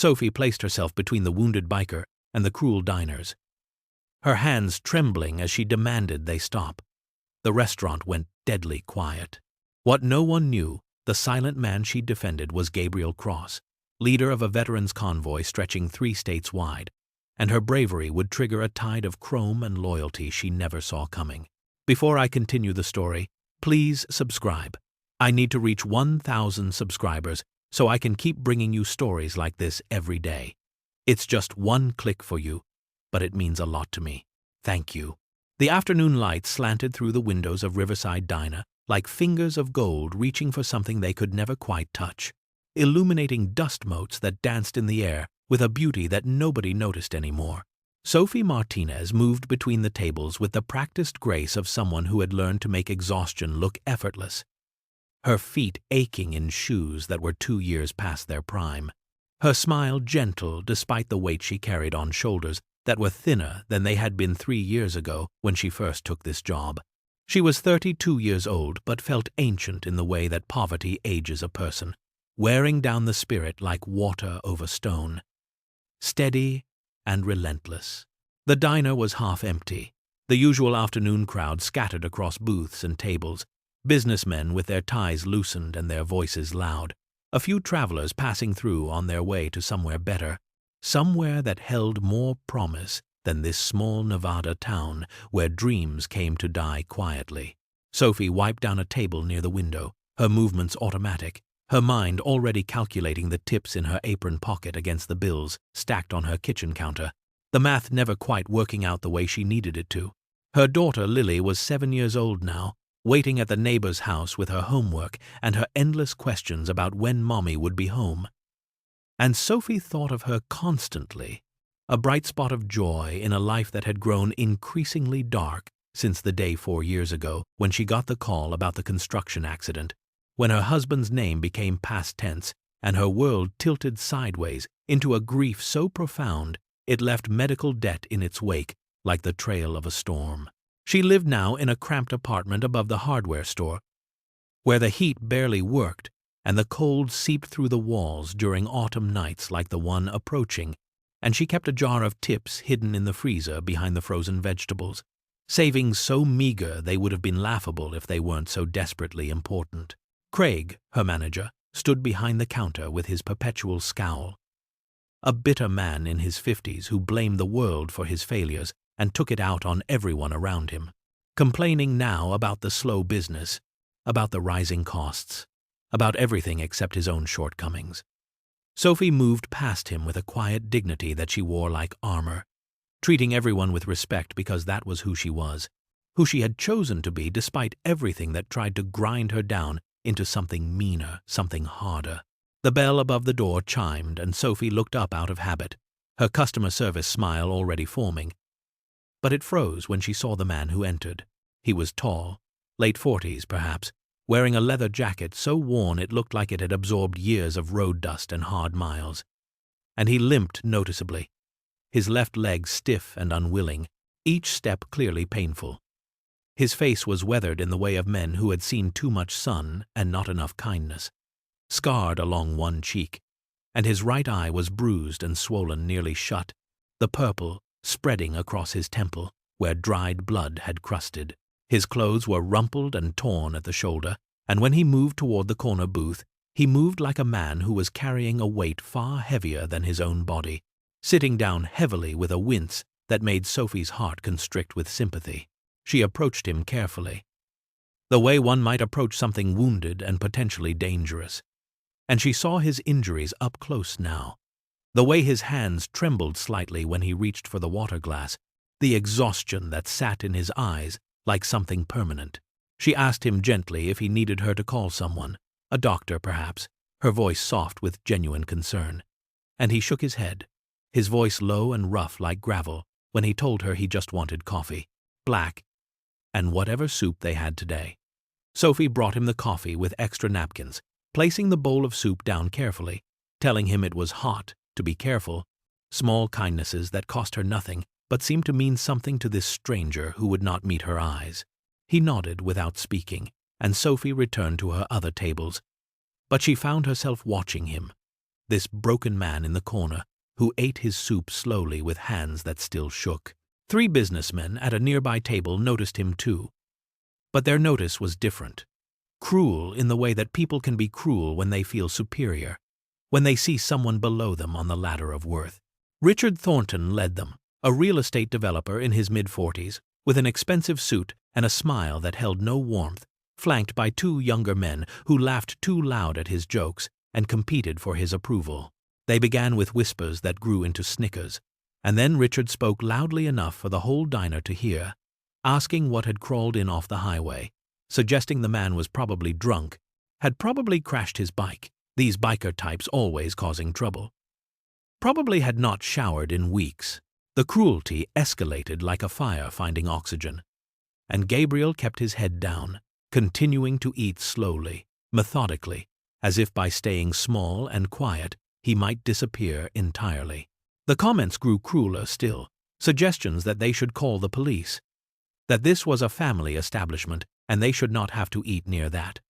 Sophie placed herself between the wounded biker and the cruel diners, her hands trembling as she demanded they stop. The restaurant went deadly quiet. What no one knew, the silent man she defended was Gabriel Cross, leader of a veterans convoy stretching 3 states wide, and her bravery would trigger a tide of chrome and loyalty she never saw coming. Before I continue the story, please subscribe. I need to reach 1,000 subscribers so I can keep bringing you stories like this every day. It's just one click for you, but it means a lot to me. Thank you. The afternoon light slanted through the windows of Riverside Diner like fingers of gold reaching for something they could never quite touch, illuminating dust motes that danced in the air with a beauty that nobody noticed anymore. Sophie Martinez moved between the tables with the practiced grace of someone who had learned to make exhaustion look effortless, her feet aching in shoes that were 2 years past their prime, her smile gentle despite the weight she carried on shoulders that were thinner than they had been 3 years ago when she first took this job. She was 32 years old but felt ancient in the way that poverty ages a person, wearing down the spirit like water over stone. Steady and relentless. The diner was half empty. The usual afternoon crowd scattered across booths and tables, businessmen with their ties loosened and their voices loud, a few travelers passing through on their way to somewhere better, somewhere that held more promise than this small Nevada town where dreams came to die quietly. Sophie wiped down a table near the window, her movements automatic, her mind already calculating the tips in her apron pocket against the bills stacked on her kitchen counter, the math never quite working out the way she needed it to. Her daughter Lily was 7 years old now, waiting at the neighbor's house with her homework and her endless questions about when Mommy would be home. And Sophie thought of her constantly, a bright spot of joy in a life that had grown increasingly dark since the day 4 years ago when she got the call about the construction accident, when her husband's name became past tense and her world tilted sideways into a grief so profound it left medical debt in its wake like the trail of a storm. She lived now in a cramped apartment above the hardware store, where the heat barely worked and the cold seeped through the walls during autumn nights like the one approaching, and she kept a jar of tips hidden in the freezer behind the frozen vegetables, savings so meager they would have been laughable if they weren't so desperately important. Craig, her manager, stood behind the counter with his perpetual scowl, a bitter man in his 50s who blamed the world for his failures and took it out on everyone around him, complaining now about the slow business, about the rising costs, about everything except his own shortcomings. Sophie moved past him with a quiet dignity that she wore like armor, treating everyone with respect because that was who she had chosen to be despite everything that tried to grind her down into something meaner, something harder. The bell above the door chimed and Sophie looked up out of habit, her customer service smile already forming. But it froze when she saw the man who entered. He was tall, late 40s perhaps, wearing a leather jacket so worn it looked like it had absorbed years of road dust and hard miles. And he limped noticeably, his left leg stiff and unwilling, each step clearly painful. His face was weathered in the way of men who had seen too much sun and not enough kindness, scarred along one cheek, and his right eye was bruised and swollen nearly shut, the purple spreading across his temple where dried blood had crusted. His clothes were rumpled and torn at the shoulder, and when he moved toward the corner booth, he moved like a man who was carrying a weight far heavier than his own body, sitting down heavily with a wince that made Sophie's heart constrict with sympathy. She approached him carefully, the way one might approach something wounded and potentially dangerous. And she saw his injuries up close now, the way his hands trembled slightly when he reached for the water glass, the exhaustion that sat in his eyes like something permanent. She asked him gently if he needed her to call someone, a doctor perhaps, her voice soft with genuine concern. And he shook his head, his voice low and rough like gravel, when he told her he just wanted coffee, black, and whatever soup they had today. Sophie brought him the coffee with extra napkins, placing the bowl of soup down carefully, telling him it was hot, to be careful, small kindnesses that cost her nothing but seemed to mean something to this stranger who would not meet her eyes. He nodded without speaking, and Sophie returned to her other tables. But she found herself watching him, this broken man in the corner, who ate his soup slowly with hands that still shook. 3 businessmen at a nearby table noticed him too. But their notice was different. Cruel in the way that people can be cruel when they feel superior, when they see someone below them on the ladder of worth. Richard Thornton led them, a real estate developer in his mid-40s, with an expensive suit and a smile that held no warmth, flanked by 2 younger men who laughed too loud at his jokes and competed for his approval. They began with whispers that grew into snickers, and then Richard spoke loudly enough for the whole diner to hear, asking what had crawled in off the highway, suggesting the man was probably drunk, had probably crashed his bike, these biker types always causing trouble. Probably had not showered in weeks. The cruelty escalated like a fire finding oxygen. And Gabriel kept his head down, continuing to eat slowly, methodically, as if by staying small and quiet he might disappear entirely. The comments grew crueler still, suggestions that they should call the police, that this was a family establishment and they should not have to eat near that,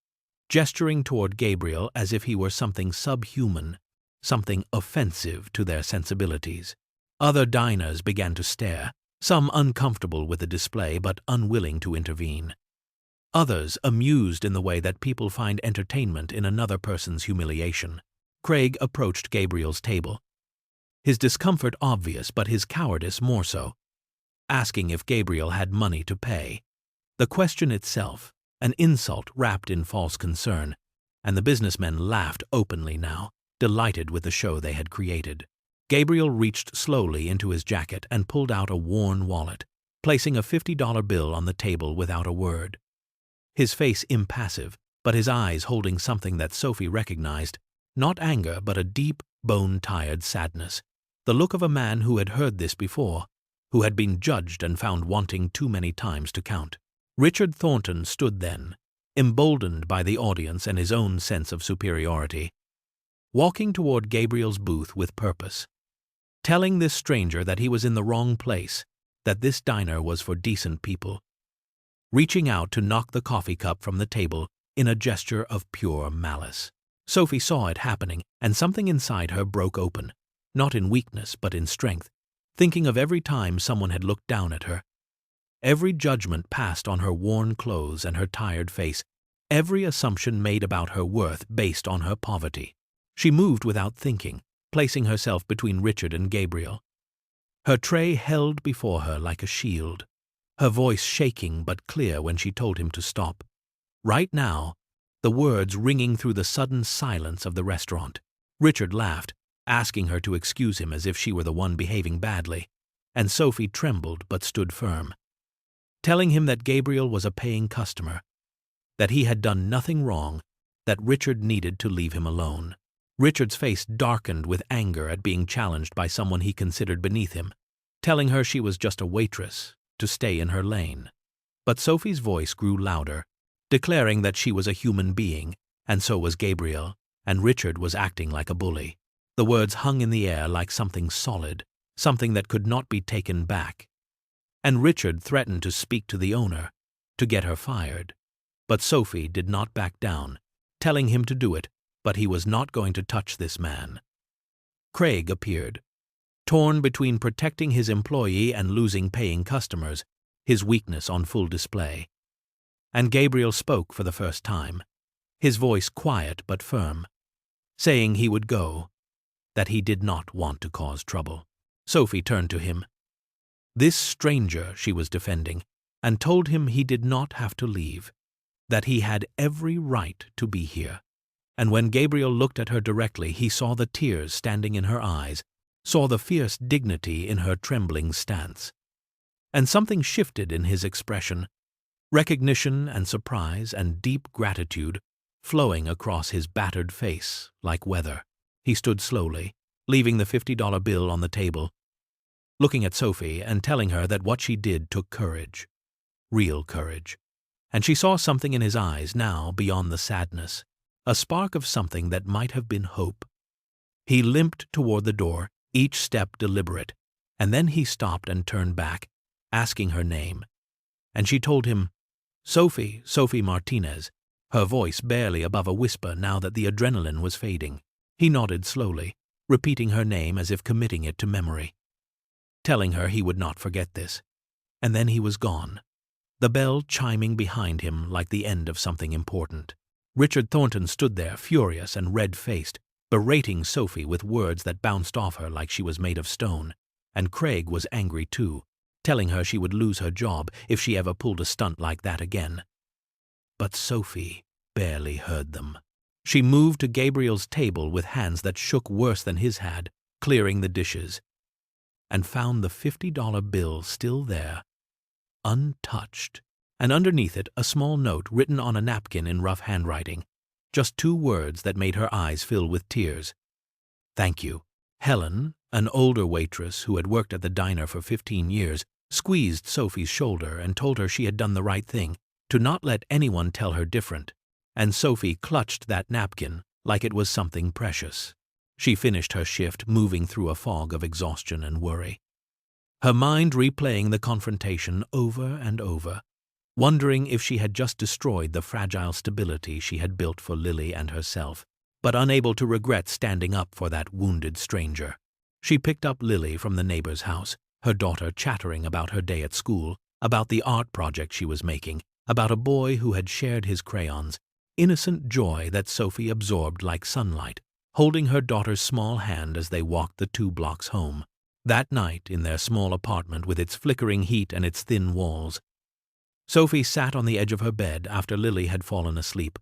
gesturing toward Gabriel as if he were something subhuman, something offensive to their sensibilities. Other diners began to stare, some uncomfortable with the display but unwilling to intervene. Others amused in the way that people find entertainment in another person's humiliation. Craig approached Gabriel's table, his discomfort obvious but his cowardice more so, asking if Gabriel had money to pay. The question itself, an insult wrapped in false concern, and the businessmen laughed openly now, delighted with the show they had created. Gabriel reached slowly into his jacket and pulled out a worn wallet, placing a $50 bill on the table without a word. His face impassive, but his eyes holding something that Sophie recognized, not anger but a deep, bone-tired sadness, the look of a man who had heard this before, who had been judged and found wanting too many times to count. Richard Thornton stood then, emboldened by the audience and his own sense of superiority, walking toward Gabriel's booth with purpose, telling this stranger that he was in the wrong place, that this diner was for decent people, reaching out to knock the coffee cup from the table in a gesture of pure malice. Sophie saw it happening, and something inside her broke open, not in weakness but in strength, thinking of every time someone had looked down at her, every judgment passed on her worn clothes and her tired face, every assumption made about her worth based on her poverty. She moved without thinking, placing herself between Richard and Gabriel, her tray held before her like a shield, her voice shaking but clear when she told him to stop. Right now, the words ringing through the sudden silence of the restaurant. Richard laughed, asking her to excuse him as if she were the one behaving badly, and Sophie trembled but stood firm, telling him that Gabriel was a paying customer, that he had done nothing wrong, that Richard needed to leave him alone. Richard's face darkened with anger at being challenged by someone he considered beneath him, telling her she was just a waitress, to stay in her lane. But Sophie's voice grew louder, declaring that she was a human being, and so was Gabriel, and Richard was acting like a bully. The words hung in the air like something solid, something that could not be taken back. And Richard threatened to speak to the owner, to get her fired. But Sophie did not back down, telling him to do it, but he was not going to touch this man. Craig appeared, torn between protecting his employee and losing paying customers, his weakness on full display. And Gabriel spoke for the first time, his voice quiet but firm, saying he would go, that he did not want to cause trouble. Sophie turned to him. This stranger she was defending, and told him he did not have to leave, that he had every right to be here. And when Gabriel looked at her directly, he saw the tears standing in her eyes, saw the fierce dignity in her trembling stance. And something shifted in his expression, recognition and surprise and deep gratitude flowing across his battered face like weather. He stood slowly, leaving the $50 bill on the table, looking at Sophie and telling her that what she did took courage, real courage. And she saw something in his eyes now beyond the sadness, a spark of something that might have been hope. He limped toward the door, each step deliberate, and then he stopped and turned back, asking her name. And she told him, Sophie Martinez, her voice barely above a whisper now that the adrenaline was fading. He nodded slowly, repeating her name as if committing it to memory, telling her he would not forget this. And then he was gone, the bell chiming behind him like the end of something important. Richard Thornton stood there, furious and red-faced, berating Sophie with words that bounced off her like she was made of stone. And Craig was angry too, telling her she would lose her job if she ever pulled a stunt like that again. But Sophie barely heard them. She moved to Gabriel's table with hands that shook worse than his had, clearing the dishes, and found the $50 bill still there, untouched, and underneath it a small note written on a napkin in rough handwriting, just 2 words that made her eyes fill with tears. "Thank you." Helen, an older waitress who had worked at the diner for 15 years, squeezed Sophie's shoulder and told her she had done the right thing, to not let anyone tell her different, and Sophie clutched that napkin like it was something precious. She finished her shift, moving through a fog of exhaustion and worry, her mind replaying the confrontation over and over, wondering if she had just destroyed the fragile stability she had built for Lily and herself, but unable to regret standing up for that wounded stranger. She picked up Lily from the neighbor's house, her daughter chattering about her day at school, about the art project she was making, about a boy who had shared his crayons, innocent joy that Sophie absorbed like sunlight, holding her daughter's small hand as they walked the 2 blocks home. That night, in their small apartment with its flickering heat and its thin walls, Sophie sat on the edge of her bed after Lily had fallen asleep,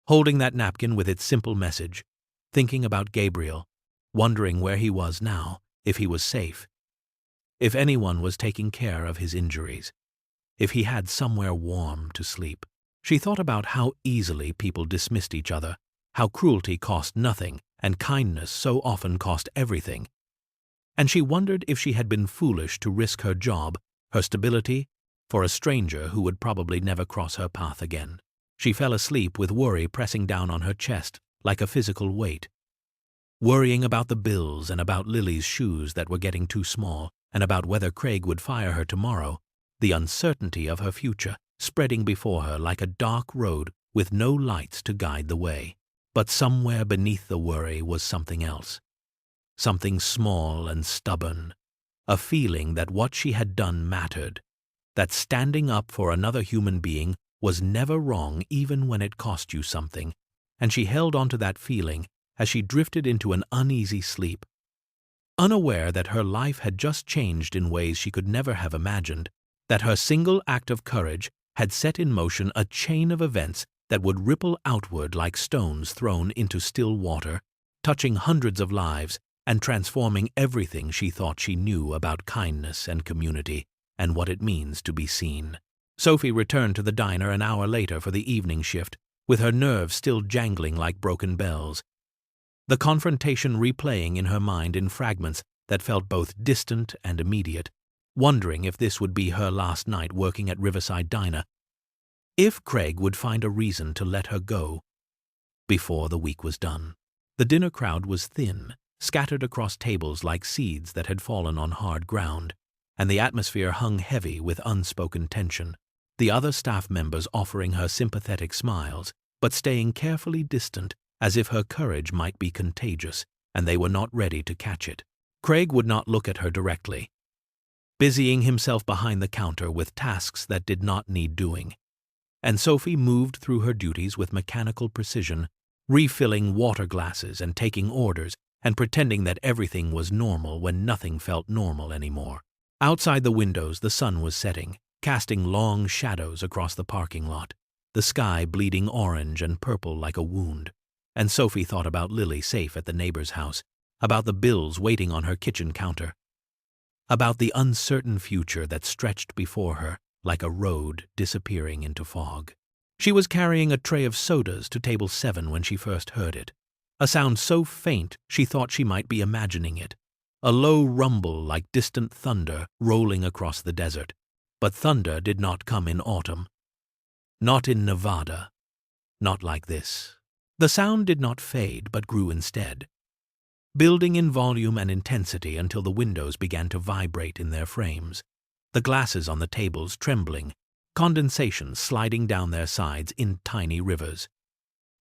holding that napkin with its simple message, thinking about Gabriel, wondering where he was now, if he was safe, if anyone was taking care of his injuries, if he had somewhere warm to sleep. She thought about how easily people dismissed each other, how cruelty cost nothing and kindness so often cost everything. And she wondered if she had been foolish to risk her job, her stability, for a stranger who would probably never cross her path again. She fell asleep with worry pressing down on her chest like a physical weight, worrying about the bills and about Lily's shoes that were getting too small and about whether Craig would fire her tomorrow, the uncertainty of her future spreading before her like a dark road with no lights to guide the way. But somewhere beneath the worry was something else, something small and stubborn, a feeling that what she had done mattered, that standing up for another human being was never wrong even when it cost you something, and she held on to that feeling as she drifted into an uneasy sleep, unaware that her life had just changed in ways she could never have imagined, that her single act of courage had set in motion a chain of events that would ripple outward like stones thrown into still water, touching hundreds of lives and transforming everything she thought she knew about kindness and community and what it means to be seen. Sophie returned to the diner an hour later for the evening shift, with her nerves still jangling like broken bells, the confrontation replaying in her mind in fragments that felt both distant and immediate, wondering if this would be her last night working at Riverside Diner, if Craig would find a reason to let her go before the week was done. The dinner crowd was thin, scattered across tables like seeds that had fallen on hard ground, and the atmosphere hung heavy with unspoken tension, the other staff members offering her sympathetic smiles, but staying carefully distant as if her courage might be contagious, and they were not ready to catch it. Craig would not look at her directly, busying himself behind the counter with tasks that did not need doing, and Sophie moved through her duties with mechanical precision, refilling water glasses and taking orders and pretending that everything was normal when nothing felt normal anymore. Outside the windows, the sun was setting, casting long shadows across the parking lot, the sky bleeding orange and purple like a wound, and Sophie thought about Lily safe at the neighbor's house, about the bills waiting on her kitchen counter, about the uncertain future that stretched before her like a road disappearing into fog. She was carrying a tray of sodas to table 7 when she first heard it, a sound so faint she thought she might be imagining it, a low rumble like distant thunder rolling across the desert. But thunder did not come in autumn. Not in Nevada. Not like this. The sound did not fade but grew instead, building in volume and intensity until the windows began to vibrate in their frames, the glasses on the tables trembling, condensation sliding down their sides in tiny rivers.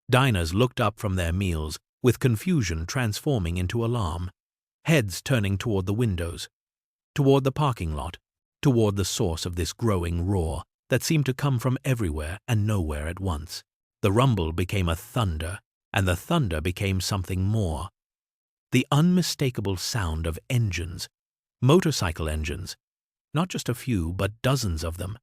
Diners looked up from their meals, with confusion transforming into alarm, heads turning toward the windows, toward the parking lot, toward the source of this growing roar that seemed to come from everywhere and nowhere at once. The rumble became a thunder, and the thunder became something more. The unmistakable sound of engines, motorcycle engines, not just a few, but dozens of them,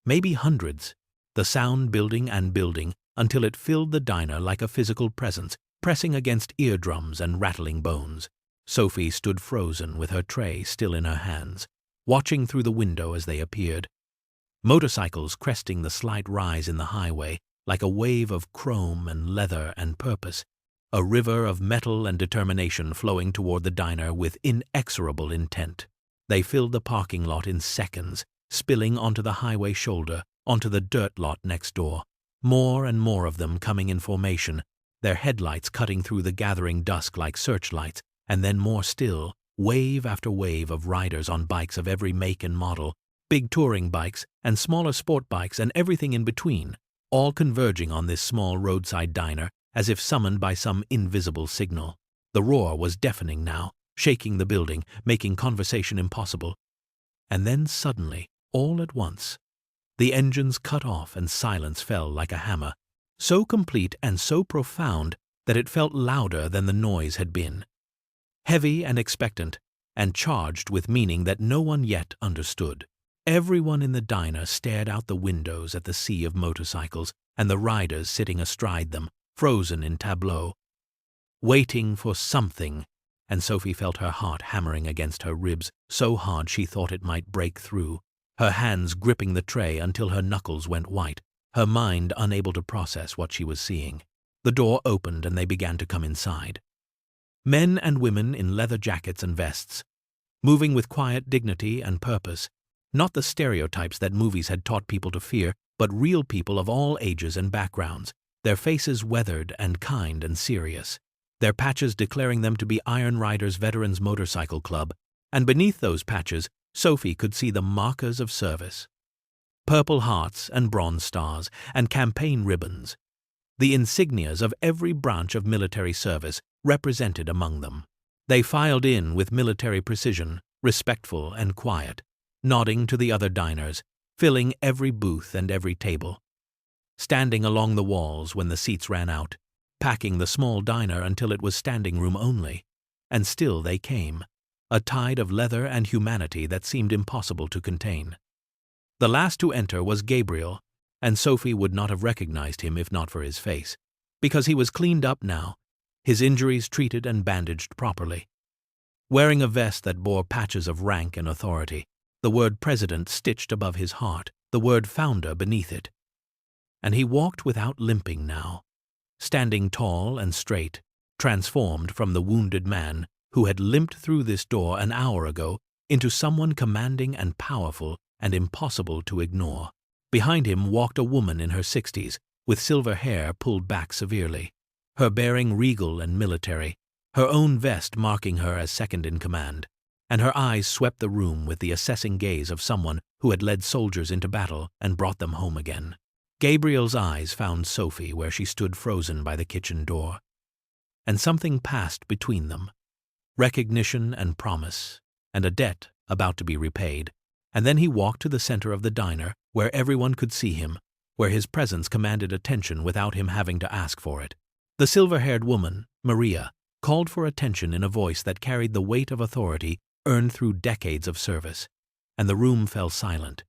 maybe hundreds, the sound building and building until it filled the diner like a physical presence, pressing against eardrums and rattling bones. Sophie stood frozen with her tray still in her hands, watching through the window as they appeared. Motorcycles cresting the slight rise in the highway like a wave of chrome and leather and purpose, a river of metal and determination flowing toward the diner with inexorable intent. They filled the parking lot in seconds, spilling onto the highway shoulder, onto the dirt lot next door. More and more of them coming in formation, their headlights cutting through the gathering dusk like searchlights, and then more still, wave after wave of riders on bikes of every make and model, big touring bikes and smaller sport bikes and everything in between, all converging on this small roadside diner as if summoned by some invisible signal. The roar was deafening now, shaking the building, making conversation impossible. And then suddenly, all at once, the engines cut off and silence fell like a hammer, so complete and so profound that it felt louder than the noise had been. Heavy and expectant, and charged with meaning that no one yet understood. Everyone in the diner stared out the windows at the sea of motorcycles and the riders sitting astride them, frozen in tableau, waiting for something, and Sophie felt her heart hammering against her ribs so hard she thought it might break through, her hands gripping the tray until her knuckles went white, her mind unable to process what she was seeing. The door opened and they began to come inside. Men and women in leather jackets and vests, moving with quiet dignity and purpose, not the stereotypes that movies had taught people to fear, but real people of all ages and backgrounds, their faces weathered and kind and serious, their patches declaring them to be Iron Riders Veterans Motorcycle Club, and beneath those patches Sophie could see the markers of service. Purple hearts and bronze stars and campaign ribbons, the insignias of every branch of military service represented among them. They filed in with military precision, respectful and quiet, nodding to the other diners, filling every booth and every table, standing along the walls when the seats ran out, packing the small diner until it was standing room only. And still they came, a tide of leather and humanity that seemed impossible to contain. The last to enter was Gabriel, and Sophie would not have recognized him if not for his face, because he was cleaned up now, his injuries treated and bandaged properly. Wearing a vest that bore patches of rank and authority, the word president stitched above his heart, the word founder beneath it. And he walked without limping now, standing tall and straight, transformed from the wounded man who had limped through this door an hour ago into someone commanding and powerful and impossible to ignore. Behind him walked a woman in her 60s, with silver hair pulled back severely, her bearing regal and military, her own vest marking her as second in command, and her eyes swept the room with the assessing gaze of someone who had led soldiers into battle and brought them home again. Gabriel's eyes found Sophie where she stood frozen by the kitchen door, and something passed between them, recognition and promise, and a debt about to be repaid. And then he walked to the center of the diner, where everyone could see him, where his presence commanded attention without him having to ask for it. The silver-haired woman, Maria, called for attention in a voice that carried the weight of authority earned through decades of service, and the room fell silent.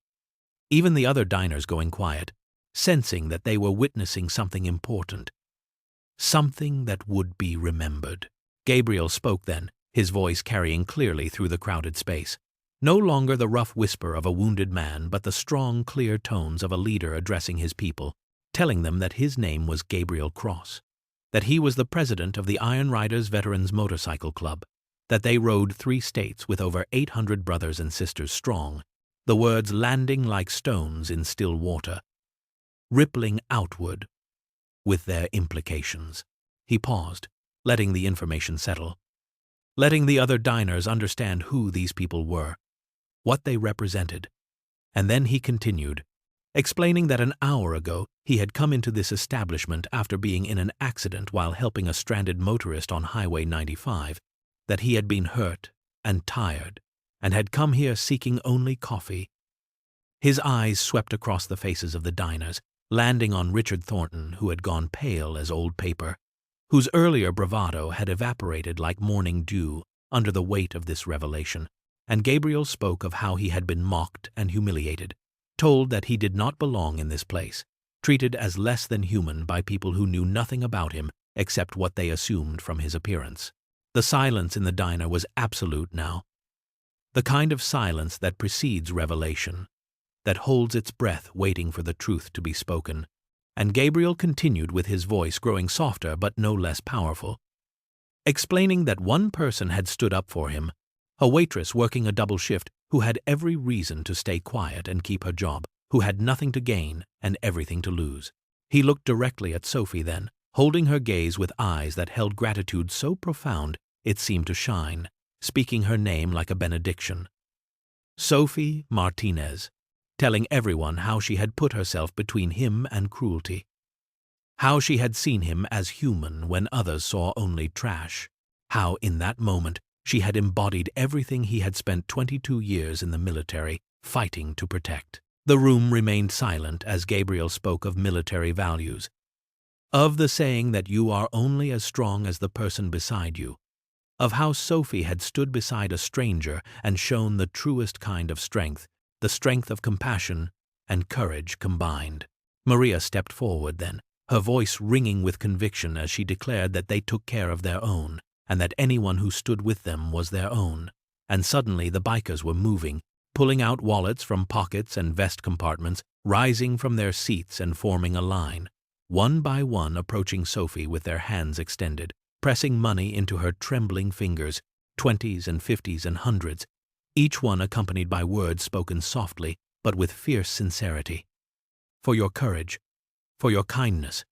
Even the other diners going quiet, sensing that they were witnessing something important, something that would be remembered. Gabriel spoke then, his voice carrying clearly through the crowded space. No longer the rough whisper of a wounded man, but the strong, clear tones of a leader addressing his people, telling them that his name was Gabriel Cross, that he was the president of the Iron Riders Veterans Motorcycle Club, that they rode 3 states with over 800 brothers and sisters strong, the words landing like stones in still water, rippling outward with their implications. He paused, letting the information settle, letting the other diners understand who these people were, what they represented, and then he continued, explaining that an hour ago he had come into this establishment after being in an accident while helping a stranded motorist on Highway 95, that he had been hurt and tired and had come here seeking only coffee. His eyes swept across the faces of the diners, landing on Richard Thornton, who had gone pale as old paper, whose earlier bravado had evaporated like morning dew under the weight of this revelation, and Gabriel spoke of how he had been mocked and humiliated, told that he did not belong in this place, treated as less than human by people who knew nothing about him except what they assumed from his appearance. The silence in the diner was absolute now, the kind of silence that precedes revelation, that holds its breath waiting for the truth to be spoken, and Gabriel continued with his voice growing softer but no less powerful, explaining that one person had stood up for him, a waitress working a double shift who had every reason to stay quiet and keep her job, who had nothing to gain and everything to lose. He looked directly at Sophie then, holding her gaze with eyes that held gratitude so profound it seemed to shine, speaking her name like a benediction. Sophie Martinez, telling everyone how she had put herself between him and cruelty, how she had seen him as human when others saw only trash, how in that moment she had embodied everything he had spent 22 years in the military fighting to protect. The room remained silent as Gabriel spoke of military values, of the saying that you are only as strong as the person beside you, of how Sophie had stood beside a stranger and shown the truest kind of strength, the strength of compassion and courage combined. Maria stepped forward then, her voice ringing with conviction as she declared that they took care of their own, and that anyone who stood with them was their own. And suddenly the bikers were moving, pulling out wallets from pockets and vest compartments, rising from their seats and forming a line, one by one approaching Sophie with their hands extended, pressing money into her trembling fingers, 20s and 50s and hundreds, each one accompanied by words spoken softly but with fierce sincerity. For your courage, for your kindness,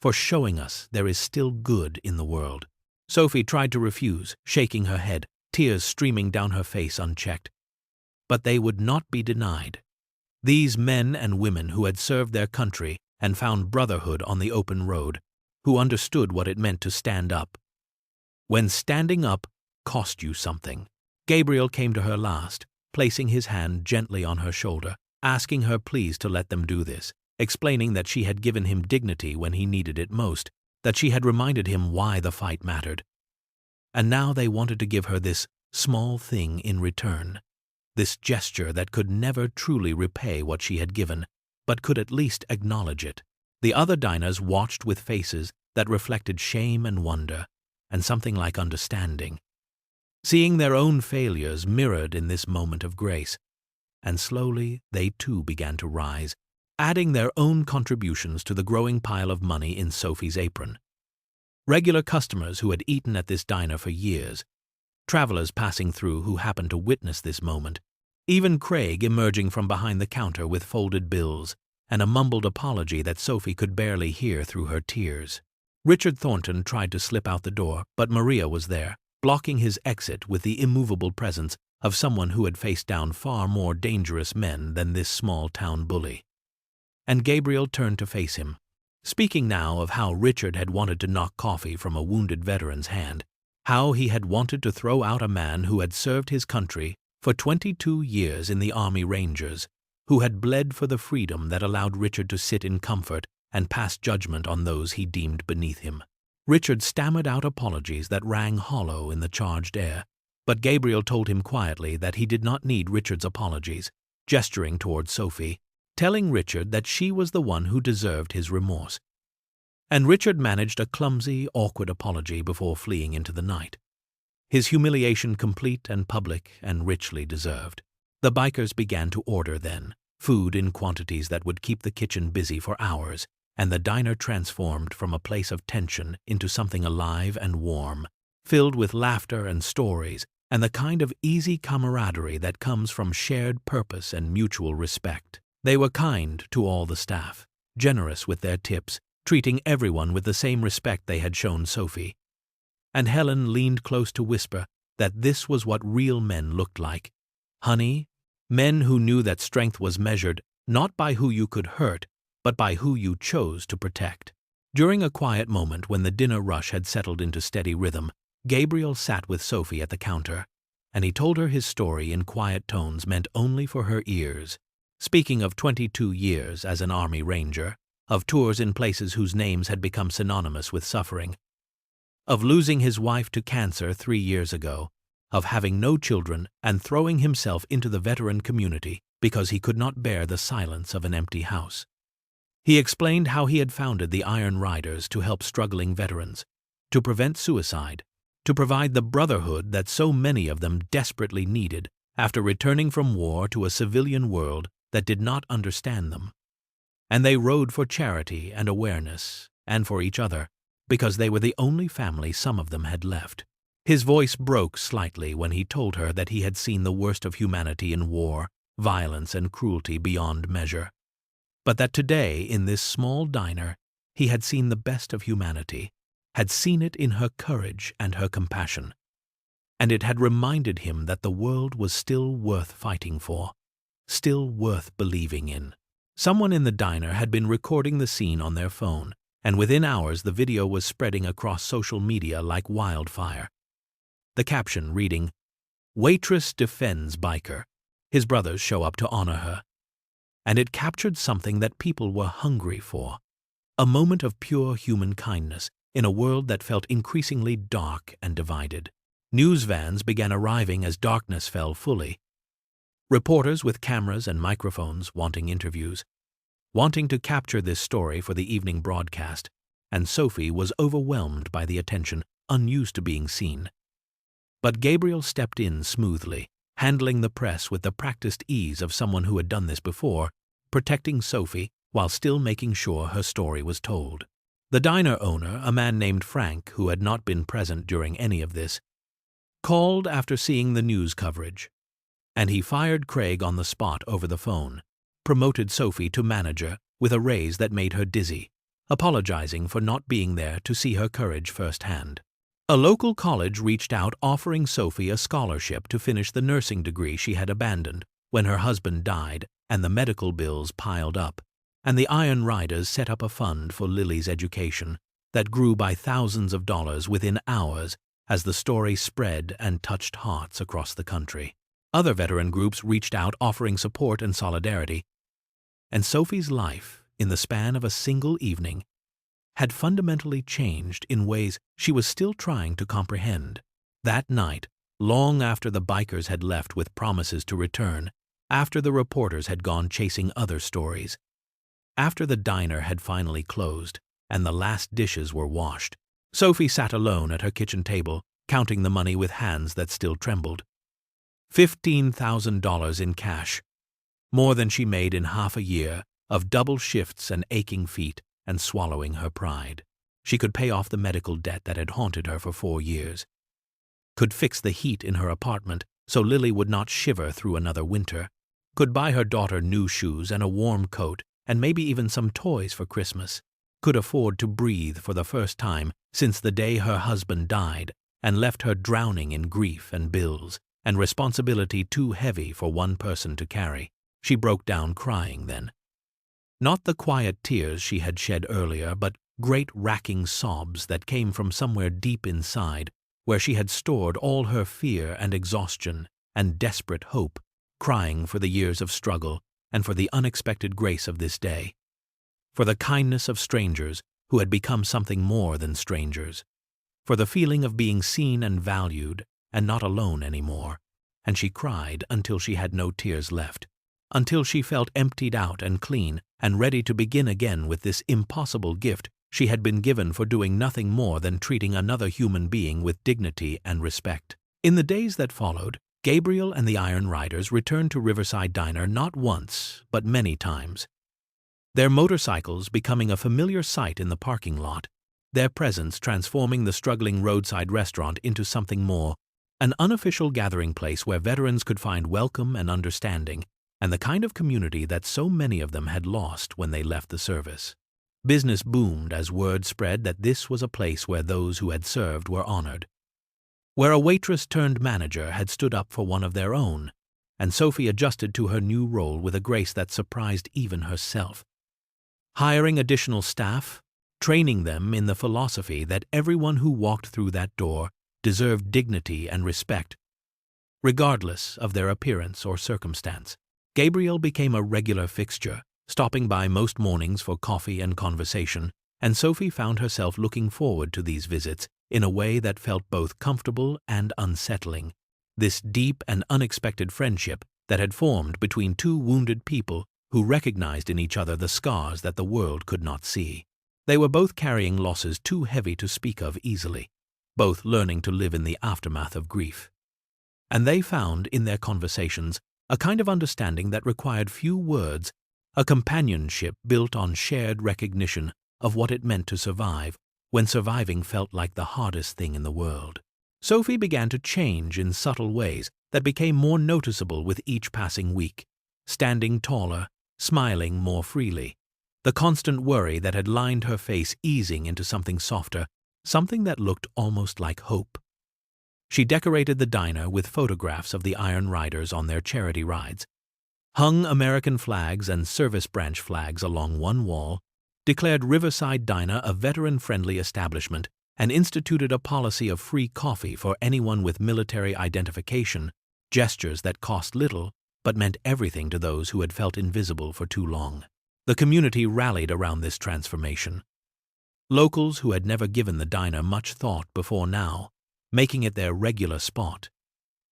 for showing us there is still good in the world. Sophie tried to refuse, shaking her head, tears streaming down her face unchecked. But they would not be denied. These men and women who had served their country and found brotherhood on the open road, who understood what it meant to stand up. When standing up cost you something. Gabriel came to her last, placing his hand gently on her shoulder, asking her please to let them do this, explaining that she had given him dignity when he needed it most, that she had reminded him why the fight mattered. And now they wanted to give her this small thing in return, this gesture that could never truly repay what she had given, but could at least acknowledge it. The other diners watched with faces that reflected shame and wonder, and something like understanding, seeing their own failures mirrored in this moment of grace. And slowly they too began to rise, adding their own contributions to the growing pile of money in Sophie's apron. Regular customers who had eaten at this diner for years, travelers passing through who happened to witness this moment, even Craig emerging from behind the counter with folded bills and a mumbled apology that Sophie could barely hear through her tears. Richard Thornton tried to slip out the door, but Maria was there, blocking his exit with the immovable presence of someone who had faced down far more dangerous men than this small-town bully. And Gabriel turned to face him, speaking now of how Richard had wanted to knock coffee from a wounded veteran's hand, how he had wanted to throw out a man who had served his country for 22 years in the Army Rangers, who had bled for the freedom that allowed Richard to sit in comfort and pass judgment on those he deemed beneath him. Richard stammered out apologies that rang hollow in the charged air, but Gabriel told him quietly that he did not need Richard's apologies, gesturing toward Sophie, telling Richard that she was the one who deserved his remorse. And Richard managed a clumsy, awkward apology before fleeing into the night, his humiliation complete and public and richly deserved. The bikers began to order then, food in quantities that would keep the kitchen busy for hours, and the diner transformed from a place of tension into something alive and warm, filled with laughter and stories, and the kind of easy camaraderie that comes from shared purpose and mutual respect. They were kind to all the staff, generous with their tips, treating everyone with the same respect they had shown Sophie. And Helen leaned close to whisper that this was what real men looked like. Honey, men who knew that strength was measured not by who you could hurt, but by who you chose to protect. During a quiet moment when the dinner rush had settled into steady rhythm, Gabriel sat with Sophie at the counter, and he told her his story in quiet tones meant only for her ears, speaking of 22 years as an Army Ranger, of tours in places whose names had become synonymous with suffering, of losing his wife to cancer 3 years ago, of having no children and throwing himself into the veteran community because he could not bear the silence of an empty house. He explained how he had founded the Iron Riders to help struggling veterans, to prevent suicide, to provide the brotherhood that so many of them desperately needed after returning from war to a civilian world that did not understand them. And they rode for charity and awareness, and for each other, because they were the only family some of them had left. His voice broke slightly when he told her that he had seen the worst of humanity in war, violence, and cruelty beyond measure, but that today, in this small diner, he had seen the best of humanity, had seen it in her courage and her compassion, and it had reminded him that the world was still worth fighting for, still worth believing in. Someone in the diner had been recording the scene on their phone, and within hours the video was spreading across social media like wildfire. The caption reading, "Waitress defends biker. His brothers show up to honor her." And it captured something that people were hungry for, a moment of pure human kindness in a world that felt increasingly dark and divided. News vans began arriving as darkness fell fully. Reporters with cameras and microphones wanting interviews, wanting to capture this story for the evening broadcast, and Sophie was overwhelmed by the attention, unused to being seen. But Gabriel stepped in smoothly, handling the press with the practiced ease of someone who had done this before, protecting Sophie while still making sure her story was told. The diner owner, a man named Frank, who had not been present during any of this, called after seeing the news coverage, and he fired Craig on the spot over the phone, promoted Sophie to manager with a raise that made her dizzy, apologizing for not being there to see her courage firsthand. A local college reached out offering Sophie a scholarship to finish the nursing degree she had abandoned when her husband died and the medical bills piled up, and the Iron Riders set up a fund for Lily's education that grew by thousands of dollars within hours as the story spread and touched hearts across the country. Other veteran groups reached out offering support and solidarity, and Sophie's life, in the span of a single evening, had fundamentally changed in ways she was still trying to comprehend. That night, long after the bikers had left with promises to return, after the reporters had gone chasing other stories, after the diner had finally closed and the last dishes were washed, Sophie sat alone at her kitchen table, counting the money with hands that still trembled. $15,000 in cash, more than she made in half a year of double shifts and aching feet and swallowing her pride. She could pay off the medical debt that had haunted her for 4 years, could fix the heat in her apartment so Lily would not shiver through another winter, could buy her daughter new shoes and a warm coat and maybe even some toys for Christmas, could afford to breathe for the first time since the day her husband died and left her drowning in grief and bills and responsibility too heavy for one person to carry. She broke down crying then. Not the quiet tears she had shed earlier, but great racking sobs that came from somewhere deep inside, where she had stored all her fear and exhaustion and desperate hope, crying for the years of struggle and for the unexpected grace of this day, for the kindness of strangers who had become something more than strangers, for the feeling of being seen and valued and not alone anymore. And she cried until she had no tears left, until she felt emptied out and clean and ready to begin again with this impossible gift she had been given for doing nothing more than treating another human being with dignity and respect. In the days that followed, Gabriel and the Iron Riders returned to Riverside Diner not once, but many times, their motorcycles becoming a familiar sight in the parking lot, their presence transforming the struggling roadside restaurant into something more, an unofficial gathering place where veterans could find welcome and understanding, and the kind of community that so many of them had lost when they left the service. Business boomed as word spread that this was a place where those who had served were honored, where a waitress turned manager had stood up for one of their own, and Sophie adjusted to her new role with a grace that surprised even herself. Hiring additional staff, training them in the philosophy that everyone who walked through that door deserved dignity and respect, regardless of their appearance or circumstance. Gabriel became a regular fixture, stopping by most mornings for coffee and conversation, and Sophie found herself looking forward to these visits in a way that felt both comfortable and unsettling. This deep and unexpected friendship that had formed between two wounded people who recognized in each other the scars that the world could not see. They were both carrying losses too heavy to speak of easily, both learning to live in the aftermath of grief. And they found in their conversations a kind of understanding that required few words, a companionship built on shared recognition of what it meant to survive when surviving felt like the hardest thing in the world. Sophie began to change in subtle ways that became more noticeable with each passing week, standing taller, smiling more freely, the constant worry that had lined her face easing into something softer, something that looked almost like hope. She decorated the diner with photographs of the Iron Riders on their charity rides, hung American flags and service branch flags along one wall, declared Riverside Diner a veteran-friendly establishment, and instituted a policy of free coffee for anyone with military identification, gestures that cost little but meant everything to those who had felt invisible for too long. The community rallied around this transformation. Locals who had never given the diner much thought before now, making it their regular spot,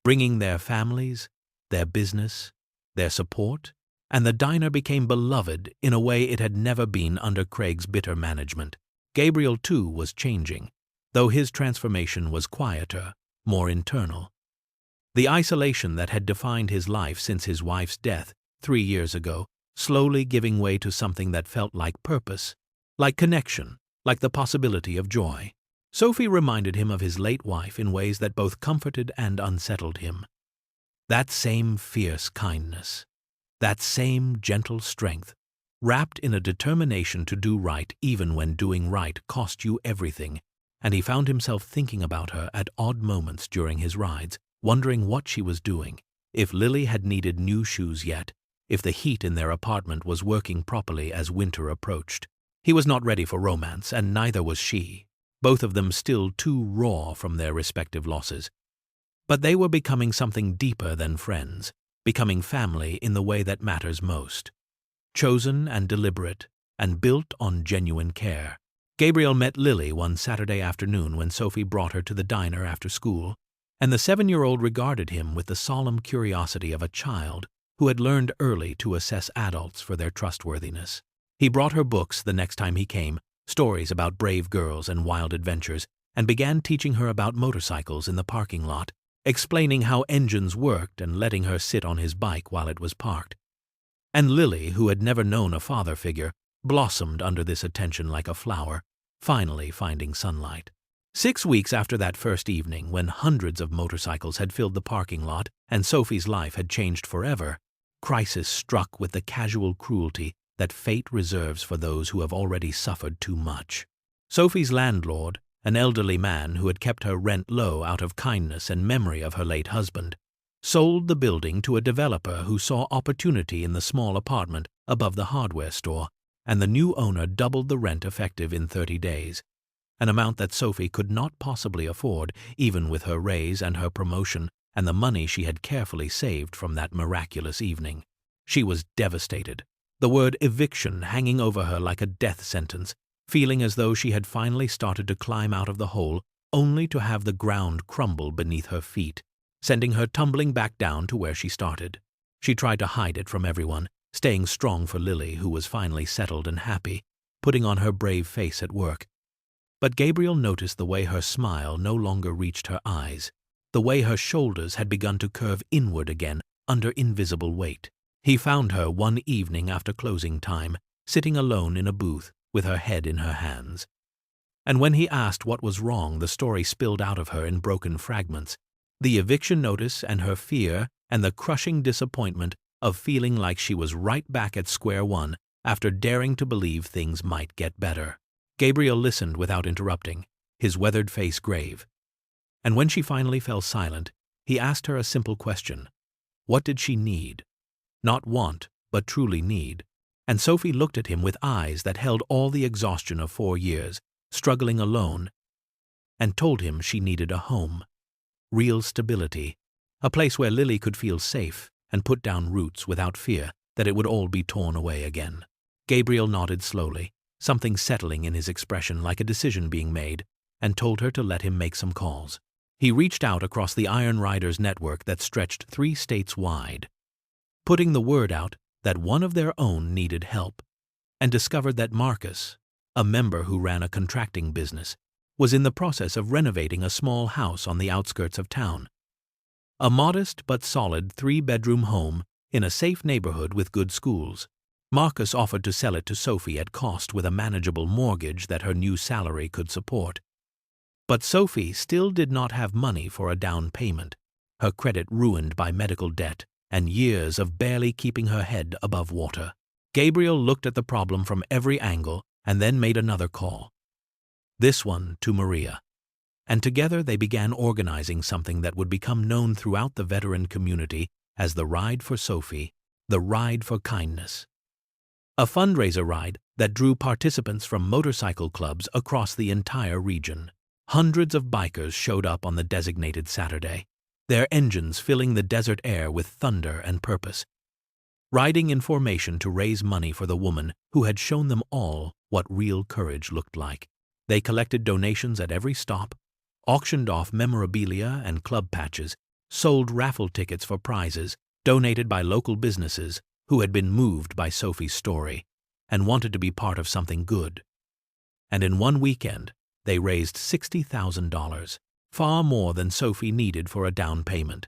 bringing their families, their business, their support, and the diner became beloved in a way it had never been under Craig's bitter management. Gabriel, too, was changing, though his transformation was quieter, more internal. The isolation that had defined his life since his wife's death 3 years ago, slowly giving way to something that felt like purpose, like connection, like the possibility of joy. Sophie reminded him of his late wife in ways that both comforted and unsettled him. That same fierce kindness, that same gentle strength, wrapped in a determination to do right even when doing right cost you everything, and he found himself thinking about her at odd moments during his rides, wondering what she was doing, if Lily had needed new shoes yet, if the heat in their apartment was working properly as winter approached. He was not ready for romance, and neither was she, both of them still too raw from their respective losses. But they were becoming something deeper than friends, becoming family in the way that matters most. Chosen and deliberate, and built on genuine care. Gabriel met Lily one Saturday afternoon when Sophie brought her to the diner after school, and the 7-year-old regarded him with the solemn curiosity of a child who had learned early to assess adults for their trustworthiness. He brought her books the next time he came, stories about brave girls and wild adventures, and began teaching her about motorcycles in the parking lot, explaining how engines worked and letting her sit on his bike while it was parked. And Lily, who had never known a father figure, blossomed under this attention like a flower, finally finding sunlight. 6 weeks after that first evening, when hundreds of motorcycles had filled the parking lot and Sophie's life had changed forever, crisis struck with the casual cruelty that fate reserves for those who have already suffered too much. Sophie's landlord, an elderly man who had kept her rent low out of kindness and memory of her late husband, sold the building to a developer who saw opportunity in the small apartment above the hardware store, and the new owner doubled the rent effective in 30 days, an amount that Sophie could not possibly afford even with her raise and her promotion and the money she had carefully saved from that miraculous evening. She was devastated, the word eviction hanging over her like a death sentence, feeling as though she had finally started to climb out of the hole only to have the ground crumble beneath her feet, sending her tumbling back down to where she started. She tried to hide it from everyone, staying strong for Lily, who was finally settled and happy, putting on her brave face at work. But Gabriel noticed the way her smile no longer reached her eyes, the way her shoulders had begun to curve inward again under invisible weight. He found her one evening after closing time, sitting alone in a booth with her head in her hands. And when he asked what was wrong, the story spilled out of her in broken fragments, the eviction notice and her fear and the crushing disappointment of feeling like she was right back at square one after daring to believe things might get better. Gabriel listened without interrupting, his weathered face grave. And when she finally fell silent, he asked her a simple question. What did she need? Not want, but truly need. And Sophie looked at him with eyes that held all the exhaustion of 4 years, struggling alone, and told him she needed a home. Real stability. A place where Lily could feel safe and put down roots without fear that it would all be torn away again. Gabriel nodded slowly, something settling in his expression like a decision being made, and told her to let him make some calls. He reached out across the Iron Riders network that stretched 3 states wide, putting the word out that one of their own needed help, and discovered that Marcus, a member who ran a contracting business, was in the process of renovating a small house on the outskirts of town. A modest but solid 3-bedroom home in a safe neighborhood with good schools. Marcus offered to sell it to Sophie at cost with a manageable mortgage that her new salary could support. But Sophie still did not have money for a down payment, her credit ruined by medical debt and years of barely keeping her head above water. Gabriel looked at the problem from every angle and then made another call. This one to Maria. And together they began organizing something that would become known throughout the veteran community as the Ride for Sophie, the Ride for Kindness. A fundraiser ride that drew participants from motorcycle clubs across the entire region. Hundreds of bikers showed up on the designated Saturday, their engines filling the desert air with thunder and purpose, riding in formation to raise money for the woman who had shown them all what real courage looked like. They collected donations at every stop, auctioned off memorabilia and club patches, sold raffle tickets for prizes donated by local businesses who had been moved by Sophie's story and wanted to be part of something good. And in one weekend, they raised $60,000, far more than Sophie needed for a down payment.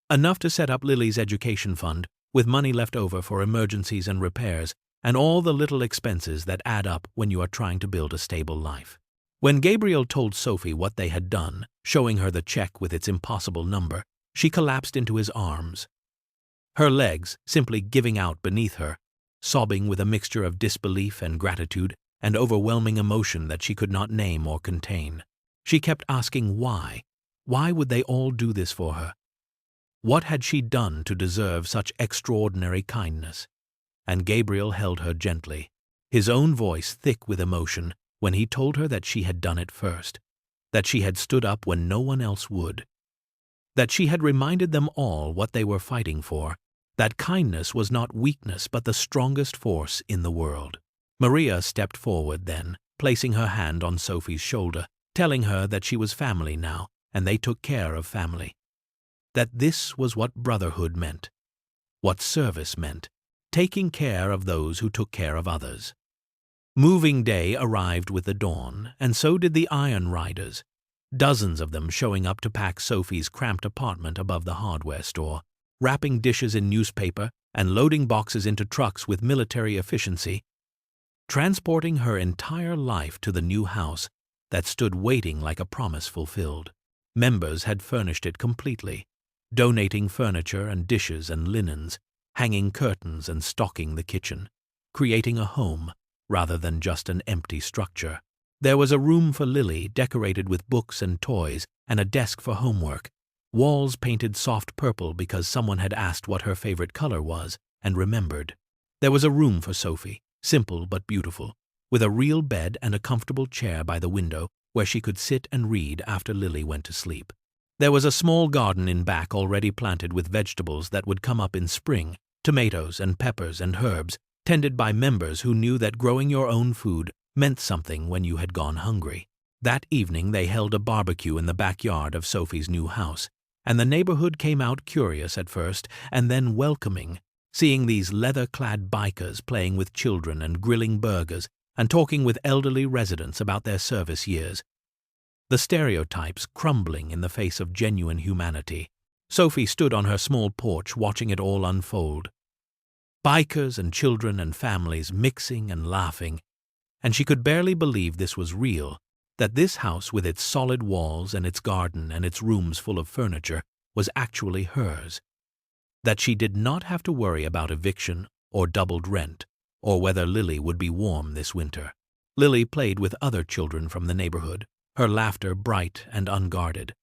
Enough to set up Lily's education fund, with money left over for emergencies and repairs, and all the little expenses that add up when you are trying to build a stable life. When Gabriel told Sophie what they had done, showing her the check with its impossible number, she collapsed into his arms, her legs simply giving out beneath her, sobbing with a mixture of disbelief and gratitude and overwhelming emotion that she could not name or contain. She kept asking why. Why would they all do this for her? What had she done to deserve such extraordinary kindness? And Gabriel held her gently, his own voice thick with emotion, when he told her that she had done it first, that she had stood up when no one else would, that she had reminded them all what they were fighting for, that kindness was not weakness but the strongest force in the world. Maria stepped forward then, placing her hand on Sophie's shoulder, telling her that she was family now, and they took care of family. That this was what brotherhood meant, what service meant, taking care of those who took care of others. Moving day arrived with the dawn, and so did the Iron Riders, dozens of them showing up to pack Sophie's cramped apartment above the hardware store, wrapping dishes in newspaper and loading boxes into trucks with military efficiency, transporting her entire life to the new house that stood waiting like a promise fulfilled. Members had furnished it completely, donating furniture and dishes and linens, hanging curtains and stocking the kitchen, creating a home rather than just an empty structure. There was a room for Lily decorated with books and toys and a desk for homework, walls painted soft purple because someone had asked what her favorite color was and remembered. There was a room for Sophie, simple but beautiful, with a real bed and a comfortable chair by the window where she could sit and read after Lily went to sleep. There was a small garden in back already planted with vegetables that would come up in spring, tomatoes and peppers and herbs, tended by members who knew that growing your own food meant something when you had gone hungry. That evening they held a barbecue in the backyard of Sophie's new house, and the neighborhood came out curious at first and then welcoming, seeing these leather-clad bikers playing with children and grilling burgers and talking with elderly residents about their service years. The stereotypes crumbling in the face of genuine humanity. Sophie stood on her small porch watching it all unfold. Bikers and children and families mixing and laughing, and she could barely believe this was real, that this house with its solid walls and its garden and its rooms full of furniture was actually hers, that she did not have to worry about eviction or doubled rent, or whether Lily would be warm this winter. Lily played with other children from the neighborhood, her laughter bright and unguarded.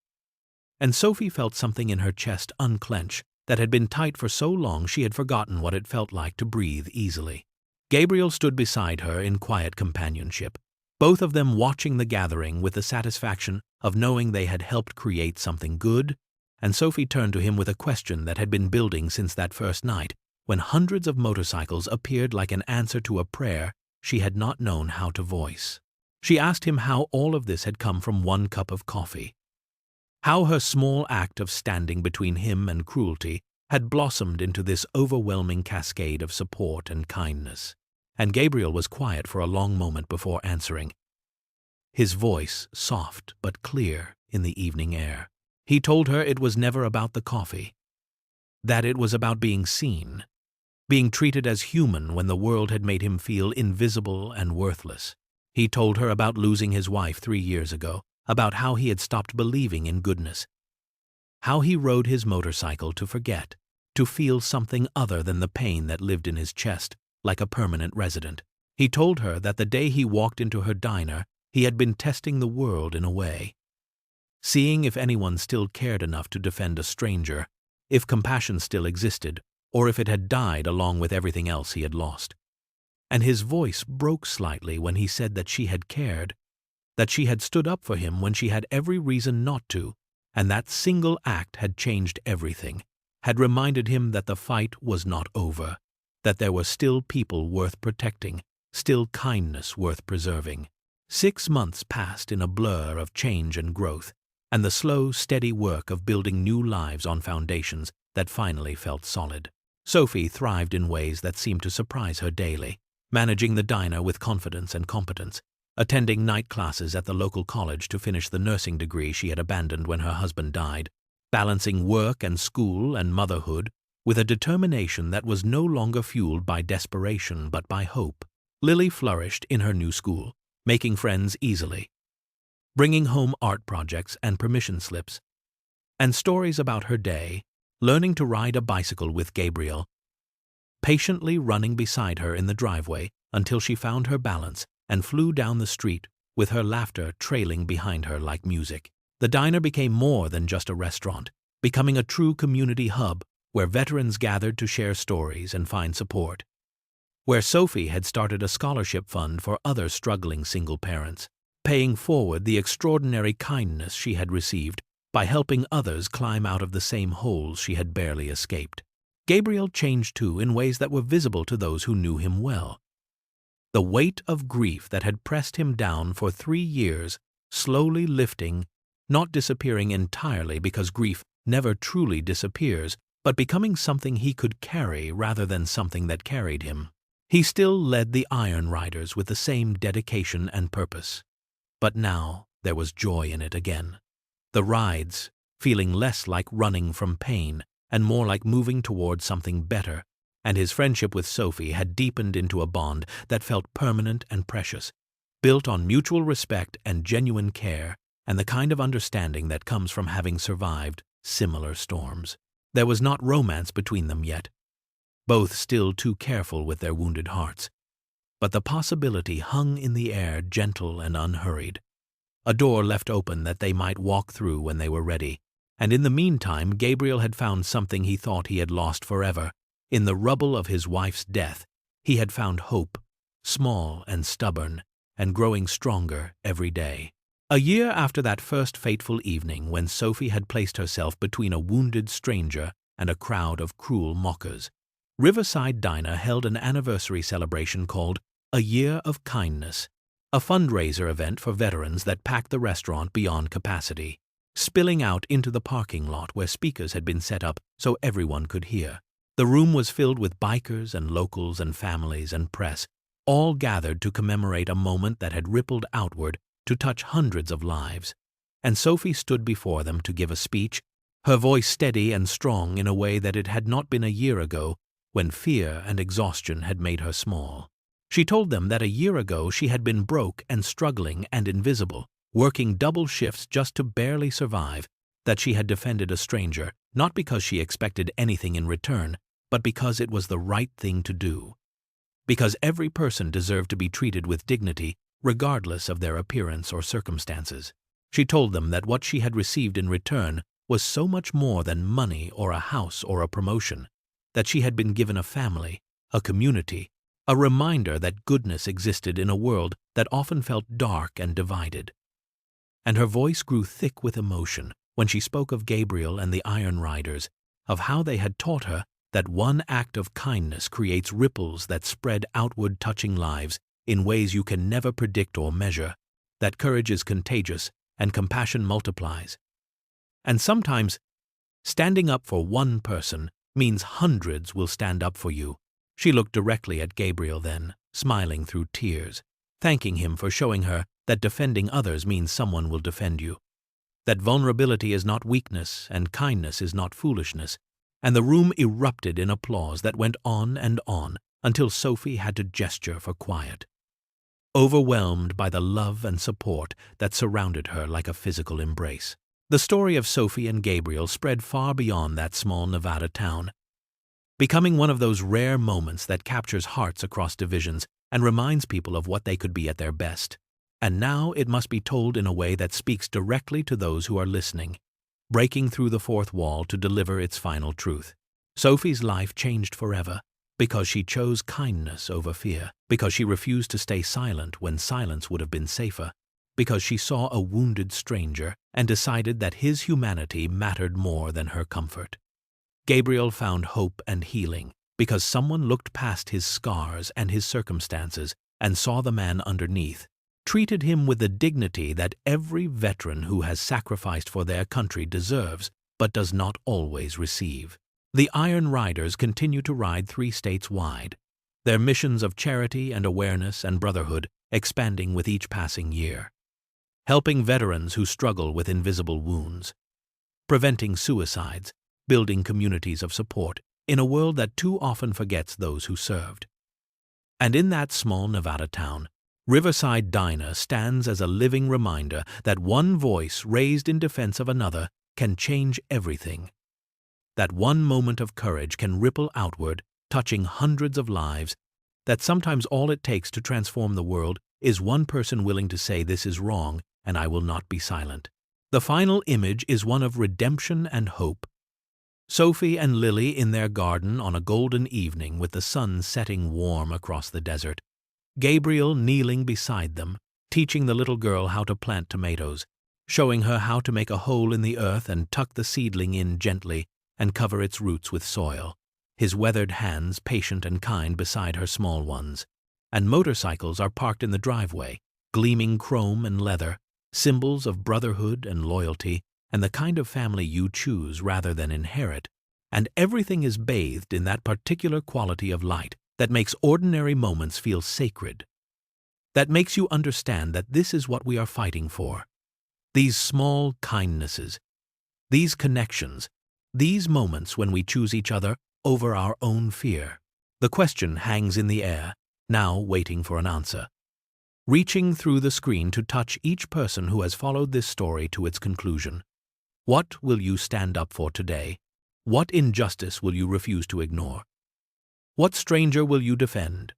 And Sophie felt something in her chest unclench that had been tight for so long she had forgotten what it felt like to breathe easily. Gabriel stood beside her in quiet companionship, both of them watching the gathering with the satisfaction of knowing they had helped create something good, and Sophie turned to him with a question that had been building since that first night, when hundreds of motorcycles appeared like an answer to a prayer she had not known how to voice. She asked him how all of this had come from one cup of coffee, how her small act of standing between him and cruelty had blossomed into this overwhelming cascade of support and kindness. And Gabriel was quiet for a long moment before answering, his voice soft but clear in the evening air. He told her it was never about the coffee, that it was about being seen, being treated as human when the world had made him feel invisible and worthless. He told her about losing his wife 3 years ago, about how he had stopped believing in goodness, how he rode his motorcycle to forget, to feel something other than the pain that lived in his chest, like a permanent resident. He told her that the day he walked into her diner, he had been testing the world in a way, seeing if anyone still cared enough to defend a stranger, if compassion still existed, or if it had died along with everything else he had lost. And his voice broke slightly when he said that she had cared, that she had stood up for him when she had every reason not to, and that single act had changed everything, had reminded him that the fight was not over, that there were still people worth protecting, still kindness worth preserving. 6 months passed in a blur of change and growth, and the slow, steady work of building new lives on foundations that finally felt solid. Sophie thrived in ways that seemed to surprise her daily, managing the diner with confidence and competence, attending night classes at the local college to finish the nursing degree she had abandoned when her husband died, balancing work and school and motherhood with a determination that was no longer fueled by desperation but by hope. Lily flourished in her new school, making friends easily, bringing home art projects and permission slips, and stories about her day, learning to ride a bicycle with Gabriel, patiently running beside her in the driveway until she found her balance and flew down the street with her laughter trailing behind her like music. The diner became more than just a restaurant, becoming a true community hub where veterans gathered to share stories and find support, where Sophie had started a scholarship fund for other struggling single parents, paying forward the extraordinary kindness she had received by helping others climb out of the same holes she had barely escaped. Gabriel changed too in ways that were visible to those who knew him well. The weight of grief that had pressed him down for 3 years, slowly lifting, not disappearing entirely because grief never truly disappears, but becoming something he could carry rather than something that carried him. He still led the Iron Riders with the same dedication and purpose. But now there was joy in it again. The rides, feeling less like running from pain and more like moving towards something better, and his friendship with Sophie had deepened into a bond that felt permanent and precious, built on mutual respect and genuine care and the kind of understanding that comes from having survived similar storms. There was not romance between them yet, both still too careful with their wounded hearts, but the possibility hung in the air, gentle and unhurried, a door left open that they might walk through when they were ready. And in the meantime, Gabriel had found something he thought he had lost forever. In the rubble of his wife's death, he had found hope, small and stubborn, and growing stronger every day. A year after that first fateful evening when Sophie had placed herself between a wounded stranger and a crowd of cruel mockers, Riverside Diner held an anniversary celebration called A Year of Kindness, a fundraiser event for veterans that packed the restaurant beyond capacity, spilling out into the parking lot where speakers had been set up so everyone could hear. The room was filled with bikers and locals and families and press, all gathered to commemorate a moment that had rippled outward to touch hundreds of lives. And Sophie stood before them to give a speech, her voice steady and strong in a way that it had not been a year ago when fear and exhaustion had made her small. She told them that a year ago she had been broke and struggling and invisible, working double shifts just to barely survive, that she had defended a stranger, not because she expected anything in return, but because it was the right thing to do. Because every person deserved to be treated with dignity, regardless of their appearance or circumstances. She told them that what she had received in return was so much more than money or a house or a promotion, that she had been given a family, a community, a reminder that goodness existed in a world that often felt dark and divided. And her voice grew thick with emotion when she spoke of Gabriel and the Iron Riders, of how they had taught her that one act of kindness creates ripples that spread outward, touching lives in ways you can never predict or measure, that courage is contagious and compassion multiplies. And sometimes, standing up for one person means hundreds will stand up for you. She looked directly at Gabriel then, smiling through tears, thanking him for showing her that defending others means someone will defend you, that vulnerability is not weakness and kindness is not foolishness. And the room erupted in applause that went on and on until Sophie had to gesture for quiet, overwhelmed by the love and support that surrounded her like a physical embrace. The story of Sophie and Gabriel spread far beyond that small Nevada town, becoming one of those rare moments that captures hearts across divisions and reminds people of what they could be at their best. And now it must be told in a way that speaks directly to those who are listening, breaking through the fourth wall to deliver its final truth. Sophie's life changed forever because she chose kindness over fear, because she refused to stay silent when silence would have been safer, because she saw a wounded stranger and decided that his humanity mattered more than her comfort. Gabriel found hope and healing because someone looked past his scars and his circumstances and saw the man underneath, treated him with the dignity that every veteran who has sacrificed for their country deserves but does not always receive. The Iron Riders continue to ride 3 states wide, their missions of charity and awareness and brotherhood expanding with each passing year, helping veterans who struggle with invisible wounds, preventing suicides, building communities of support in a world that too often forgets those who served. And in that small Nevada town, Riverside Diner stands as a living reminder that one voice raised in defense of another can change everything. That one moment of courage can ripple outward, touching hundreds of lives. That sometimes all it takes to transform the world is one person willing to say, "This is wrong, and I will not be silent." The final image is one of redemption and hope. Sophie and Lily in their garden on a golden evening with the sun setting warm across the desert. Gabriel kneeling beside them, teaching the little girl how to plant tomatoes, showing her how to make a hole in the earth and tuck the seedling in gently and cover its roots with soil, his weathered hands patient and kind beside her small ones. And motorcycles are parked in the driveway, gleaming chrome and leather, symbols of brotherhood and loyalty and the kind of family you choose rather than inherit. And everything is bathed in that particular quality of light that makes ordinary moments feel sacred, that makes you understand that this is what we are fighting for. These small kindnesses, these connections, these moments when we choose each other over our own fear. The question hangs in the air, now waiting for an answer, reaching through the screen to touch each person who has followed this story to its conclusion. What will you stand up for today? What injustice will you refuse to ignore? What stranger will you defend,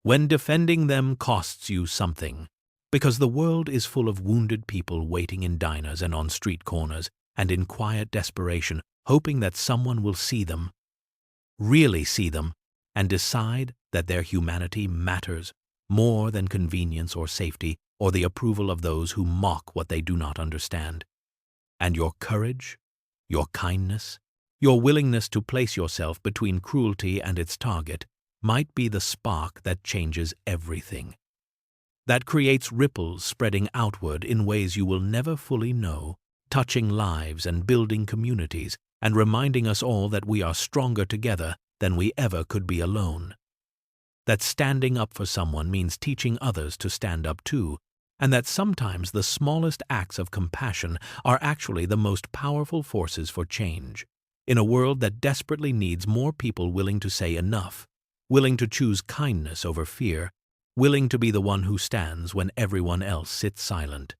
when defending them costs you something? Because the world is full of wounded people waiting in diners and on street corners and in quiet desperation, hoping that someone will see them, really see them, and decide that their humanity matters more than convenience or safety or the approval of those who mock what they do not understand. And your courage, your kindness, your willingness to place yourself between cruelty and its target might be the spark that changes everything, that creates ripples spreading outward in ways you will never fully know, touching lives and building communities and reminding us all that we are stronger together than we ever could be alone. That standing up for someone means teaching others to stand up too, and that sometimes the smallest acts of compassion are actually the most powerful forces for change. In a world that desperately needs more people willing to say enough, willing to choose kindness over fear, willing to be the one who stands when everyone else sits silent.